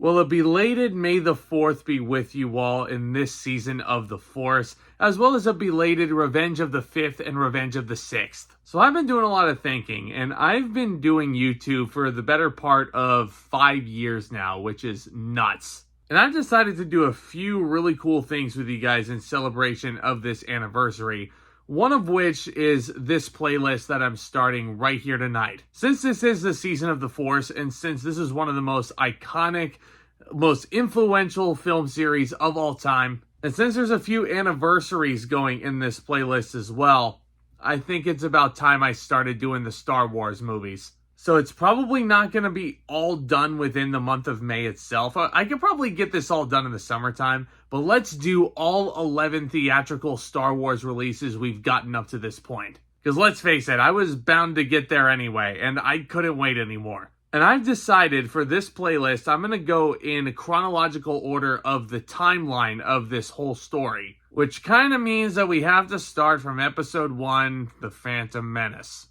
Well, a belated May the 4th be with you all in this season of The Force, as well as a belated Revenge of the 5th and Revenge of the 6th. So I've been doing a lot of thinking, and I've been doing YouTube for the better part of 5 years now, which is nuts. And I've decided to do a few really cool things with you guys in celebration of this anniversary. One of which is this playlist that I'm starting right here tonight. Since this is the season of The Force, and since this is one of the most iconic, most influential film series of all time, and since there's a few anniversaries going in this playlist as well, I think it's about time I started doing the Star Wars movies. So it's probably not going to be all done within the month of May itself. I could probably get this all done in the summertime, but let's do all 11 theatrical Star Wars releases we've gotten up to this point. Because let's face it, I was bound to get there anyway, and I couldn't wait anymore. And I've decided for this playlist, I'm going to go in chronological order of the timeline of this whole story. Which kind of means that we have to start from episode 1, The Phantom Menace.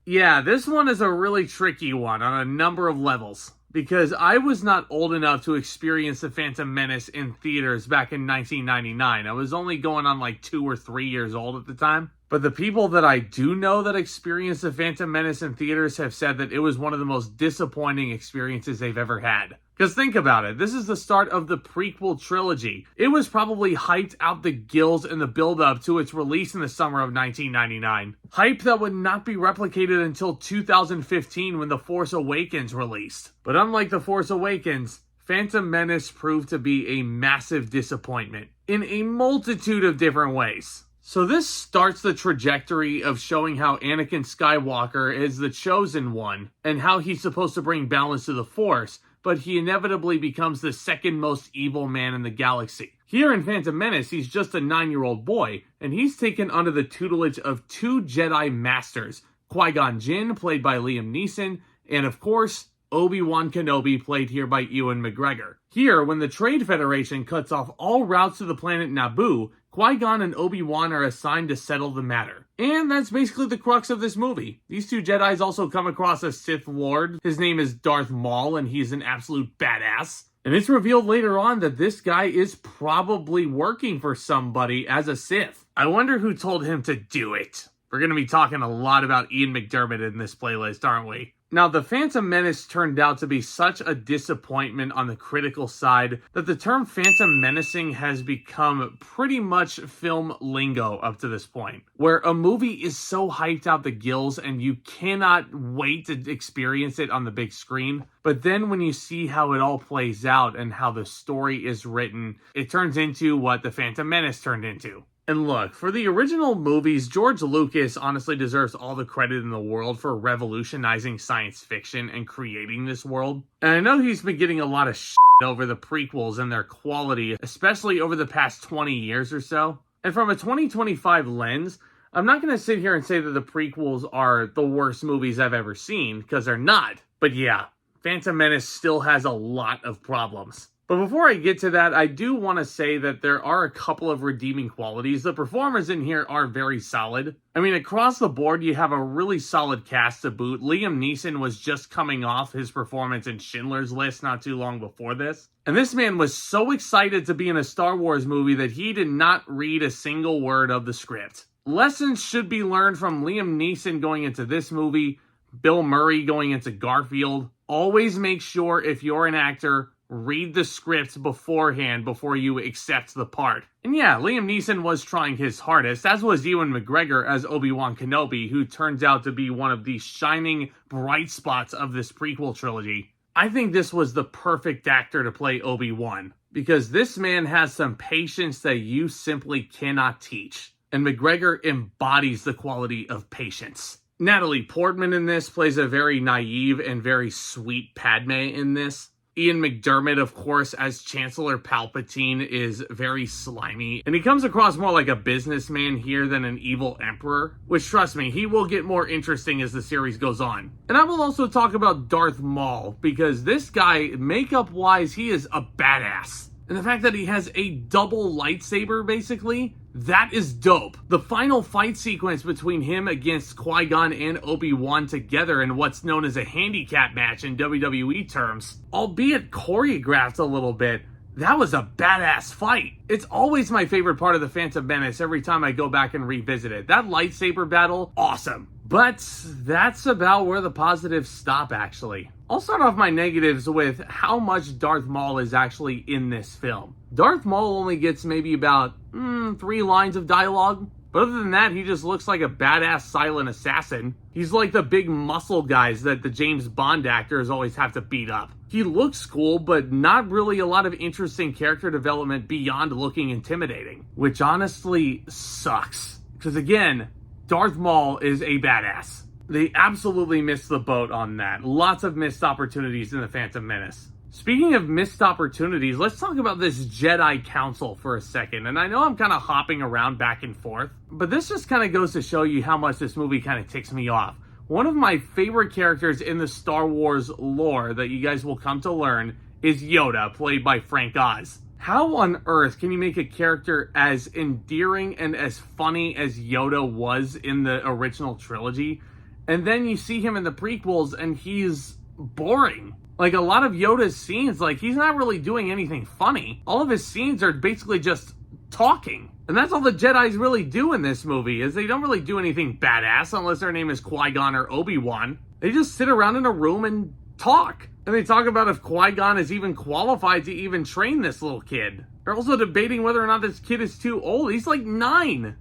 Yeah, this one is a really tricky one on a number of levels, because I was not old enough to experience The Phantom Menace in theaters back in 1999. I was only going on like 2 or 3 years old at the time. But the people that I do know that experienced The Phantom Menace in theaters have said that it was one of the most disappointing experiences they've ever had. Because think about it, this is the start of the prequel trilogy. It was probably hyped out the gills in the build-up to its release in the summer of 1999. Hype that would not be replicated until 2015 when The Force Awakens released. But unlike The Force Awakens, Phantom Menace proved to be a massive disappointment in a multitude of different ways. So this starts the trajectory of showing how Anakin Skywalker is the chosen one and how he's supposed to bring balance to the Force, but he inevitably becomes the second most evil man in the galaxy. Here in Phantom Menace, he's just a 9-year-old boy, and he's taken under the tutelage of 2 Jedi Masters, Qui-Gon Jinn, played by Liam Neeson, and of course, Obi-Wan Kenobi, played here by Ewan McGregor. Here, when the Trade Federation cuts off all routes to the planet Naboo, Qui-Gon and Obi-Wan are assigned to settle the matter. And that's basically the crux of this movie. These 2 Jedis also come across a Sith Lord. His name is Darth Maul, and he's an absolute badass. And it's revealed later on that this guy is probably working for somebody as a Sith. I wonder who told him to do it. We're going to be talking a lot about Ian McDiarmid in this playlist, aren't we? Now, The Phantom Menace turned out to be such a disappointment on the critical side that the term phantom menacing has become pretty much film lingo up to this point, where a movie is so hyped out the gills and you cannot wait to experience it on the big screen. But then when you see how it all plays out and how the story is written, it turns into what The Phantom Menace turned into. And look, for the original movies, George Lucas honestly deserves all the credit in the world for revolutionizing science fiction and creating this world. And I know he's been getting a lot of shit over the prequels and their quality, especially over the past 20 years or so. And from a 2025 lens, I'm not going to sit here and say that the prequels are the worst movies I've ever seen, because they're not. But yeah, Phantom Menace still has a lot of problems. But before I get to that, I do want to say that there are a couple of redeeming qualities. The performers in here are very solid. I mean, across the board, you have a really solid cast to boot. Liam Neeson was just coming off his performance in Schindler's List not too long before this. And this man was so excited to be in a Star Wars movie that he did not read a single word of the script. Lessons should be learned from Liam Neeson going into this movie, Bill Murray going into Garfield. Always make sure if you're an actor, read the script beforehand before you accept the part. And yeah, Liam Neeson was trying his hardest, as was Ewan McGregor as Obi-Wan Kenobi, who turns out to be one of the shining bright spots of this prequel trilogy. I think this was the perfect actor to play Obi-Wan, because this man has some patience that you simply cannot teach. And McGregor embodies the quality of patience. Natalie Portman in this plays a very naive and very sweet Padme in this. Ian McDiarmid, of course, as Chancellor Palpatine, is very slimy, and he comes across more like a businessman here than an evil emperor, which, trust me, he will get more interesting as the series goes on. And I will also talk about Darth Maul, because this guy, makeup-wise, he is a badass. And the fact that he has a double lightsaber, basically, That is dope. The final fight sequence between him against Qui-Gon and Obi-Wan together in what's known as a handicap match in WWE terms, albeit choreographed a little bit, that was a badass fight. It's always my favorite part of The Phantom Menace every time I go back and revisit it. That lightsaber battle, awesome. But that's about where the positives stop, actually. I'll start off my negatives with how much Darth Maul is actually in this film. Darth Maul only gets maybe about 3 lines of dialogue. But other than that, he just looks like a badass silent assassin. He's like the big muscle guys that the James Bond actors always have to beat up. He looks cool, but not really a lot of interesting character development beyond looking intimidating. Which honestly sucks. Because again, Darth Maul is a badass. They absolutely missed the boat on that. Lots of missed opportunities in The Phantom Menace. Speaking of missed opportunities, let's talk about this Jedi Council for a second. And I know I'm kind of hopping around back and forth, but this just kind of goes to show you how much this movie kind of ticks me off. One of my favorite characters in the Star Wars lore that you guys will come to learn is Yoda, played by Frank Oz. How on earth can you make a character as endearing and as funny as Yoda was in the original trilogy, and then you see him in the prequels and he's boring? Like, a lot of Yoda's scenes, like, he's not really doing anything funny. All of his scenes are basically just talking. And that's all the Jedis really do in this movie, is they don't really do anything badass unless their name is Qui-Gon or Obi-Wan. They just sit around in a room and talk. And they talk about if Qui-Gon is even qualified to even train this little kid. They're also debating whether or not this kid is too old. He's like 9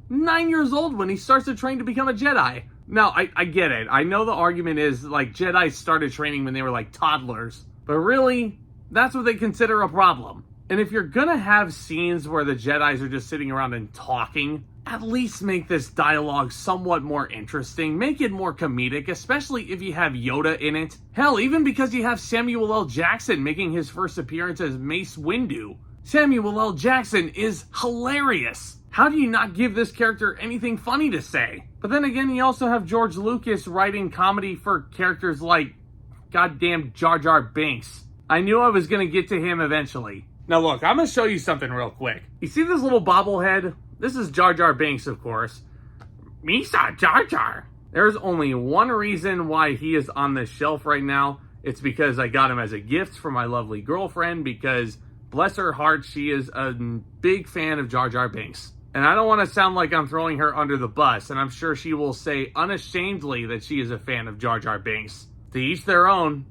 years old when he starts to train to become a Jedi. Now, I get it. I know the argument is, like, Jedi started training when they were, like, toddlers. But really, that's what they consider a problem. And if you're gonna have scenes where the Jedis are just sitting around and talking, at least make this dialogue somewhat more interesting. Make it more comedic, especially if you have Yoda in it. Hell, even because you have Samuel L. Jackson making his first appearance as Mace Windu. Samuel L. Jackson is hilarious. How do you not give this character anything funny to say? But then again, you also have George Lucas writing comedy for characters like goddamn Jar Jar Binks. I knew I was going to get to him eventually. Now look, I'm going to show you something real quick. You see this little bobblehead? This is Jar Jar Binks, of course. Misa Jar Jar. There's only one reason why he is on this shelf right now. It's because I got him as a gift for my lovely girlfriend, because bless her heart, she is a big fan of Jar Jar Binks. And I don't want to sound like I'm throwing her under the bus, and I'm sure she will say unashamedly that she is a fan of Jar Jar Binks. To each their own.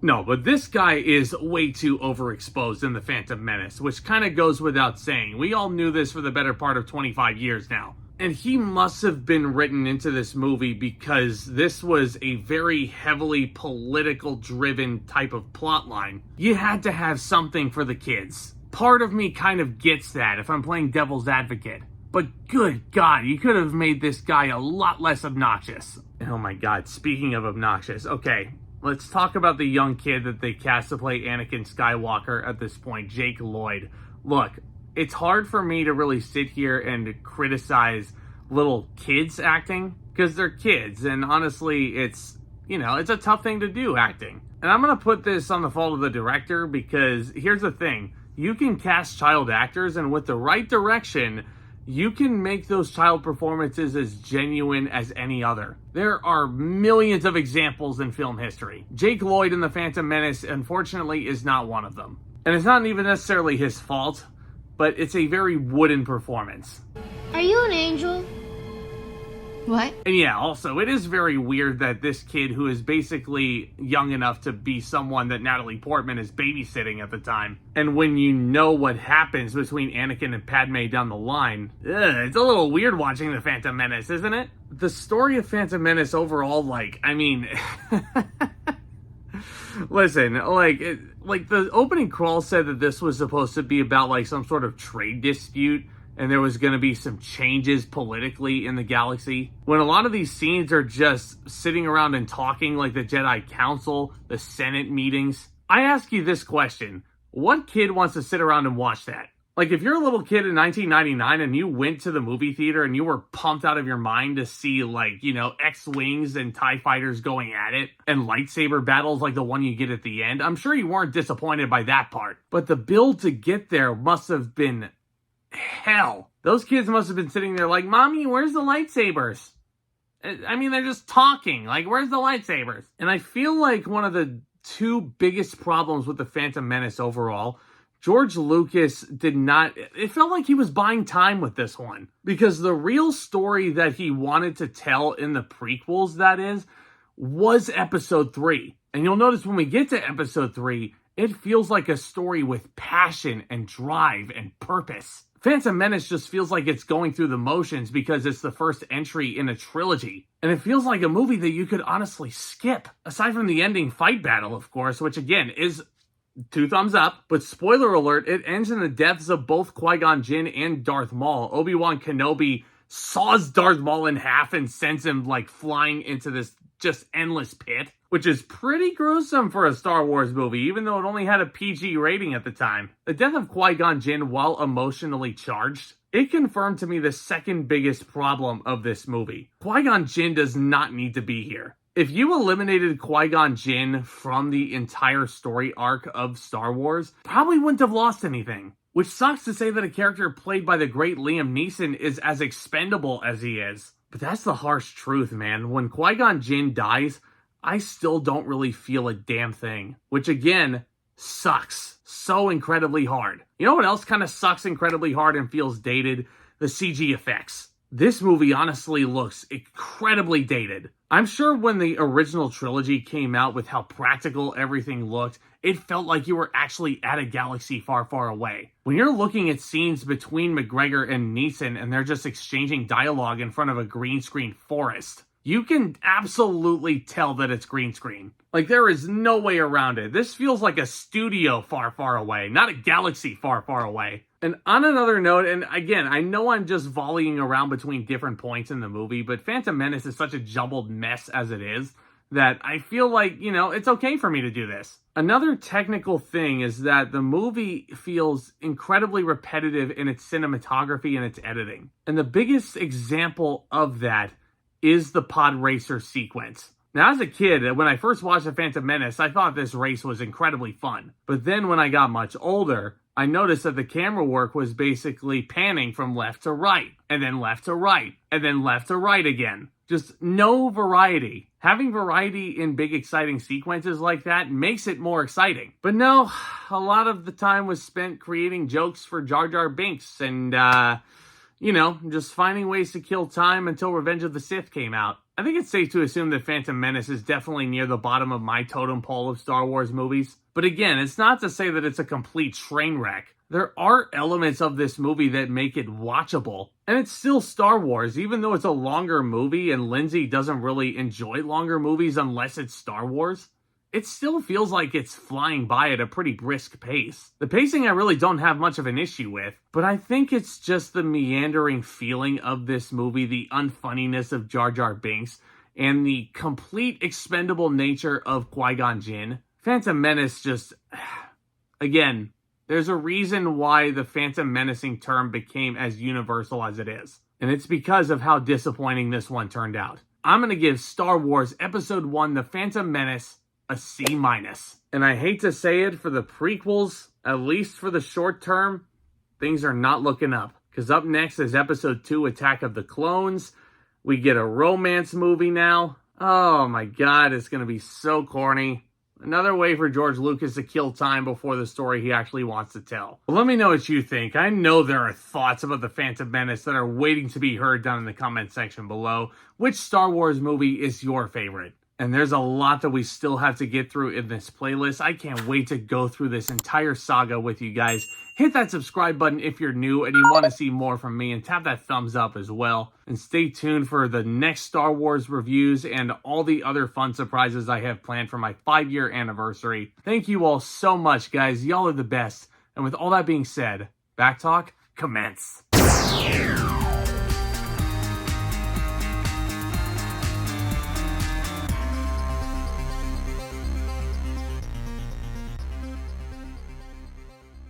No, but this guy is way too overexposed in The Phantom Menace, which kind of goes without saying. We all knew this for the better part of 25 years now. And he must have been written into this movie because this was a very heavily political-driven type of plotline. You had to have something for the kids. Part of me kind of gets that if I'm playing devil's advocate. But good God, you could have made this guy a lot less obnoxious. Oh my God, speaking of obnoxious, okay, let's talk about the young kid that they cast to play Anakin Skywalker at this point, Jake Lloyd. Look, it's hard for me to really sit here and criticize little kids acting, because they're kids, and honestly, it's a tough thing to do, acting. And I'm going to put this on the fault of the director, because here's the thing. You can cast child actors, and with the right direction, you can make those child performances as genuine as any other. There are millions of examples in film history. Jake Lloyd in The Phantom Menace, unfortunately, is not one of them. And it's not even necessarily his fault, but it's a very wooden performance. Are you an angel? What? And yeah, also, it is very weird that this kid, who is basically young enough to be someone that Natalie Portman is babysitting at the time, and when you know what happens between Anakin and Padme down the line, it's a little weird watching The Phantom Menace, isn't it? The story of Phantom Menace overall, listen, the opening crawl said that this was supposed to be about, some sort of trade dispute, and there was going to be some changes politically in the galaxy. When a lot of these scenes are just sitting around and talking like the Jedi Council, the Senate meetings. I ask you this question. What kid wants to sit around and watch that? If you're a little kid in 1999 and you went to the movie theater and you were pumped out of your mind to see, X-Wings and TIE fighters going at it, and lightsaber battles like the one you get at the end, I'm sure you weren't disappointed by that part. But the build to get there must have been hell. Those kids must have been sitting there like, Mommy, where's the lightsabers? I mean, they're just talking. Like, where's the lightsabers? And I feel like one of the two biggest problems with The Phantom Menace overall, George Lucas it felt like he was buying time with this one. Because the real story that he wanted to tell in the prequels, that is, was episode 3. And you'll notice when we get to episode 3, it feels like a story with passion and drive and purpose. Phantom Menace just feels like it's going through the motions because it's the first entry in a trilogy. And it feels like a movie that you could honestly skip. Aside from the ending fight battle, of course, which again is 2 thumbs up. But spoiler alert, it ends in the deaths of both Qui-Gon Jinn and Darth Maul. Obi-Wan Kenobi saws Darth Maul in half and sends him like flying into this just endless pit, which is pretty gruesome for a Star Wars movie, even though it only had a PG rating at the time. The death of Qui-Gon Jinn, while emotionally charged, it confirmed to me the second biggest problem of this movie. Qui-Gon Jinn does not need to be here. If you eliminated Qui-Gon Jinn from the entire story arc of Star Wars, probably wouldn't have lost anything. Which sucks to say that a character played by the great Liam Neeson is as expendable as he is. But that's the harsh truth, man. When Qui-Gon Jinn dies, I still don't really feel a damn thing. Which again, sucks so incredibly hard. You know what else kind of sucks incredibly hard and feels dated? The CG effects. This movie honestly looks incredibly dated. I'm sure when the original trilogy came out with how practical everything looked, it felt like you were actually at a galaxy far, far away. When you're looking at scenes between McGregor and Neeson and they're just exchanging dialogue in front of a green screen forest, you can absolutely tell that it's green screen. Like, there is no way around it. This feels like a studio far, far away, not a galaxy far, far away. And on another note, and again, I know I'm just volleying around between different points in the movie, but Phantom Menace is such a jumbled mess as it is, that I feel like, it's okay for me to do this. Another technical thing is that the movie feels incredibly repetitive in its cinematography and its editing. And the biggest example of that is the pod racer sequence. Now, as a kid, when I first watched The Phantom Menace, I thought this race was incredibly fun. But then when I got much older, I noticed that the camera work was basically panning from left to right, and then left to right, and then left to right again. Just no variety. Having variety in big exciting sequences like that makes it more exciting. But no, a lot of the time was spent creating jokes for Jar Jar Binks and, just finding ways to kill time until Revenge of the Sith came out. I think it's safe to assume that Phantom Menace is definitely near the bottom of my totem pole of Star Wars movies. But again, it's not to say that it's a complete train wreck. There are elements of this movie that make it watchable. And it's still Star Wars, even though it's a longer movie and Lindsay doesn't really enjoy longer movies unless it's Star Wars. It still feels like it's flying by at a pretty brisk pace. The pacing I really don't have much of an issue with, but I think it's just the meandering feeling of this movie, the unfunniness of Jar Jar Binks, and the complete expendable nature of Qui-Gon Jinn. Phantom Menace just... Again, there's a reason why the Phantom Menacing term became as universal as it is. And it's because of how disappointing this one turned out. I'm going to give Star Wars Episode 1, The Phantom Menace, a C-. And I hate to say it, for the prequels, at least for the short term, things are not looking up. Because up next is Episode 2, Attack of the Clones. We get a romance movie now. Oh my god, it's going to be so corny. Another way for George Lucas to kill time before the story he actually wants to tell. Well, let me know what you think. I know there are thoughts about The Phantom Menace that are waiting to be heard down in the comment section below. Which Star Wars movie is your favorite? And there's a lot that we still have to get through in this playlist. I can't wait to go through this entire saga with you guys. Hit that subscribe button if you're new and you want to see more from me, and tap that thumbs up as well. And stay tuned for the next Star Wars reviews and all the other fun surprises I have planned for my 5-year anniversary. Thank you all so much, guys. Y'all are the best. And with all that being said, Back Talk, commence.